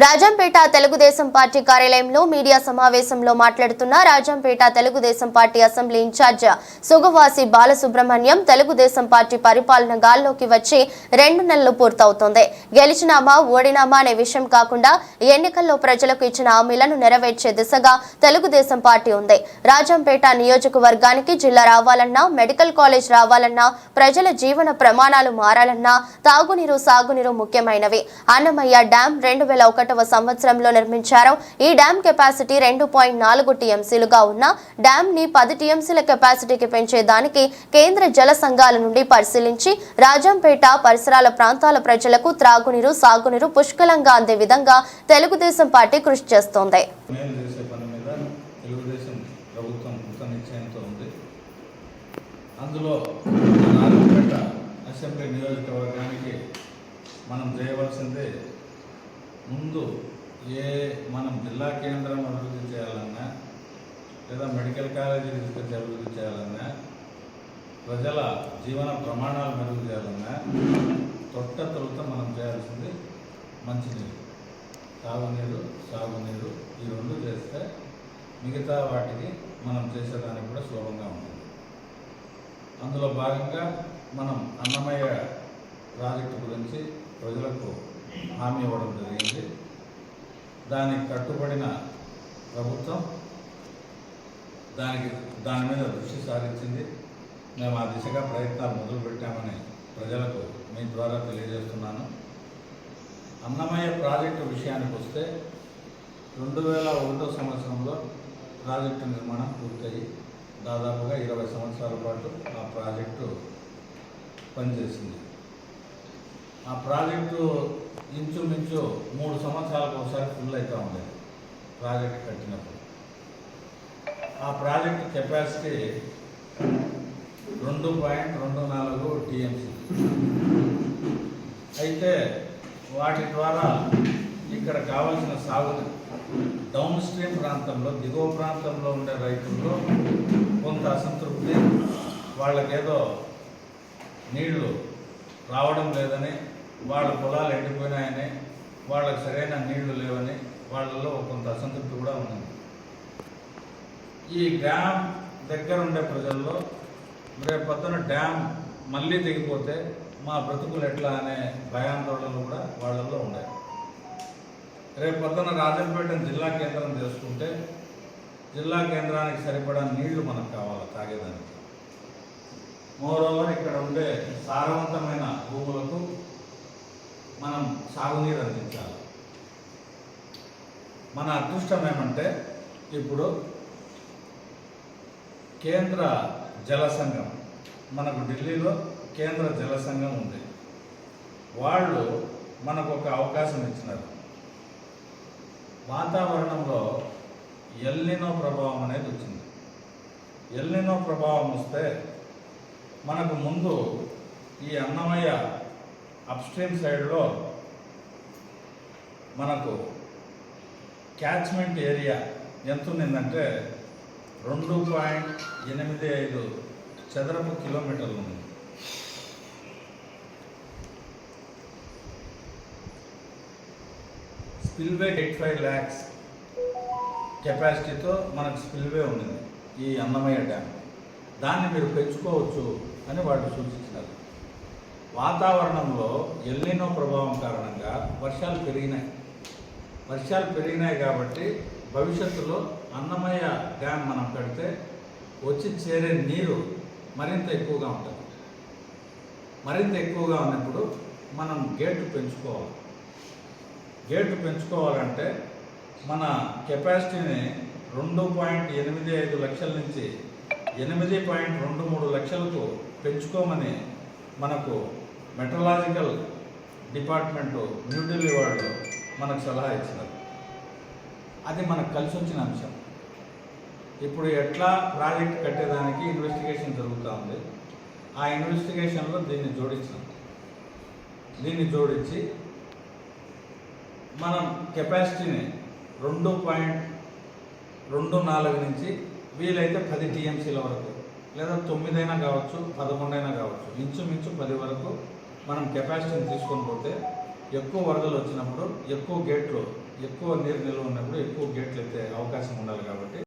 Rajampet Telugu Desam party కార్యాలయంలో media సమావేశంలో మాట్లాడుతున్న Rajampet Telugu Desam party assembly in charge Sugavasi Balasubrahmanyam Telugu Desam party పరిపాలన గాల్లోకి వచ్చి 2 నెలలు పూర్తవుతోంది. గెలిచినామా ఓడినామా అనే విషయం కాకుండా ఎన్నికల్లో ప్రజలకు ఇచ్చిన హామీలను నెరవేర్చే దిశగా తెలుగుదేశం పార్టీ ఉంది. రాజంపేట నియోజకవర్గానికి జిల్లా రావాలన్నా, మెడికల్ కాలేజ్ రావాలన్నా, ప్రజల జీవన ప్రమాణాలు మారాలన్నా తాగునీరు, సాగునీరు ముఖ్యమైనవి. అన్నమయ్య డ్యాం 2001 సంవత్సరంలో నిర్మించారు. ఈ డ్యాం కెపాసిటీ 2.4 టీఎంసీలుగా ఉన్న డ్యాం ని 10 టీఎంసీల కెపాసిటీకి పెంచేదానికి కేంద్ర జల సంఘాల నుండి పరిశీలించి రాజంపేట పరిసరాల ప్రాంతాల ప్రజలకు త్రాగునీరు, సాగునీరు పుష్కలంగా అందే విధంగా తెలుగుదేశం పార్టీ కృషి చేస్తోంది. అందులో రాజంపేట అసెంబ్లీ నియోజకవర్గానికి మనం చేయవలసిందే ముందు మనం జిల్లా కేంద్రం అభివృద్ధి చేయాలన్నా, లేదా మెడికల్ కాలేజీ అభివృద్ధి చేయాలన్నా, ప్రజల జీవన ప్రమాణాలు మెరుగు చేయాలన్నా తొలుత మనం చేయాల్సింది మంచినీరు, తాగునీరు, సాగునీరు. ఈ 2 చేస్తే మిగతా వాటికి మనం చేసేదానికి కూడా సులభంగా ఉంటుంది. అందులో భాగంగా మనం అన్నమయ్య ప్రాజెక్టు గురించి ప్రజలకు హామీ ఇవ్వడం జరిగింది. దానికి కట్టుబడిన ప్రభుత్వం దాని మీద దృష్టి సారించింది. మేము ఆ దిశగా ప్రయత్నాలు మొదలుపెట్టామని ప్రజలకు మీ ద్వారా తెలియజేస్తున్నాను. అన్నమయ్య ప్రాజెక్టు విషయానికి వస్తే 2001 సంవత్సరంలో ప్రాజెక్టు నిర్మాణం పూర్తయి దాదాపుగా 20 సంవత్సరాల పాటు ఆ ప్రాజెక్టు పనిచేసింది. ఆ ప్రాజెక్టు ఇంచుమించు 3 సంవత్సరాలకు ఒకసారి ఫుల్ అవుతూ ఉండేది. ప్రాజెక్టు కట్టినప్పుడు ఆ ప్రాజెక్టు కెపాసిటీ 2.24 టీఎంసీ. అయితే వాటి ద్వారా ఇక్కడ కావాల్సిన సాగుని డౌన్ స్ట్రీమ్ ప్రాంతంలో, దిగువ ప్రాంతంలో ఉండే రైతుల్లో కొంత అసంతృప్తి, వాళ్ళకేదో నీళ్లు రావడం లేదని, వాళ్ళ పొలాలు ఎండిపోయినాయని, వాళ్ళకి సరైన నీళ్లు లేవని వాళ్ళలో కొంత అసంతృప్తి కూడా ఉంది. ఈ డ్యామ్ దగ్గర ఉండే ప్రజల్లో రేపు పొద్దున డ్యామ్ మళ్ళీ తెగిపోతే మా బ్రతుకులు ఎట్లా అనే భయాందోళనలు కూడా వాళ్ళల్లో ఉన్నాయి. రేపు పొద్దున రాజంపేట జిల్లా కేంద్రం చేసుకుంటే జిల్లా కేంద్రానికి సరిపడా నీళ్లు మనకు కావాలి తాగేదానికి. మోరోవర్ ఇక్కడ ఉండే సారవంతమైన భూములకు మనం సాగునీరు అందించాలి. మన అదృష్టం ఏమంటే ఇప్పుడు కేంద్ర జల సంఘం, మనకు ఢిల్లీలో కేంద్ర జల సంఘం ఉంది. వాళ్ళు మనకు ఒక అవకాశం ఇచ్చినారు. వాతావరణంలో ఎల్నినో ప్రభావం అనేది వచ్చింది. ఎల్నినో ప్రభావం వస్తే మనకు ముందు ఈ అన్నమయ్య అప్స్ట్రీమ్ సైడ్లో మనకు క్యాచ్మెంట్ ఏరియా ఎంత ఉండిందంటే 2.85 చదరపు కిలోమీటర్లు ఉంది. స్పిల్వే 85 lakhs కెపాసిటీతో మనకు స్పిల్వే ఉండింది ఈ అన్నమయ్య డ్యామ్. దాన్ని మీరు పెంచుకోవచ్చు అని వాళ్ళు సూచించినారు. వాతావరణంలో ఎల్నినో ప్రభావం కారణంగా వర్షాలు పెరిగినాయి కాబట్టి భవిష్యత్తులో అన్నమయ్య డ్యామ్ మనం కడితే వచ్చి చేరే నీరు మరింత ఎక్కువగా ఉంటుంది. మరింత ఎక్కువగా ఉన్నప్పుడు మనం గేట్లు పెంచుకోవాలంటే మన కెపాసిటీని 2.85 లక్షల నుంచి 8.23 లక్షలకు పెంచుకోమని మనకు మెట్రలాజికల్ డిపార్ట్మెంటు న్యూఢిల్లీ వాళ్ళు మనకు సలహా ఇచ్చినారు. అది మనకు కలిసి వచ్చిన అంశం. ఇప్పుడు ఎట్లా ప్రాజెక్ట్ కట్టేదానికి ఇన్వెస్టిగేషన్ జరుగుతూ ఉంది. ఆ ఇన్వెస్టిగేషన్లో దీన్ని జోడించి మనం కెపాసిటీని 2.24 నుంచి వీలైతే 10 టీఎంసీల వరకు, లేదా 9 అయినా కావచ్చు, 11 అయినా కావచ్చు, ఇంచుమించు 10 వరకు మనం కెపాసిటీని తీసుకొని పోతే ఎక్కువ వరదలు వచ్చినప్పుడు ఎక్కువ గేట్లు ఎక్కువ నీరు నిల్వ ఉన్నప్పుడు ఎక్కువ గేట్లు ఎత్తే అవకాశం ఉండాలి కాబట్టి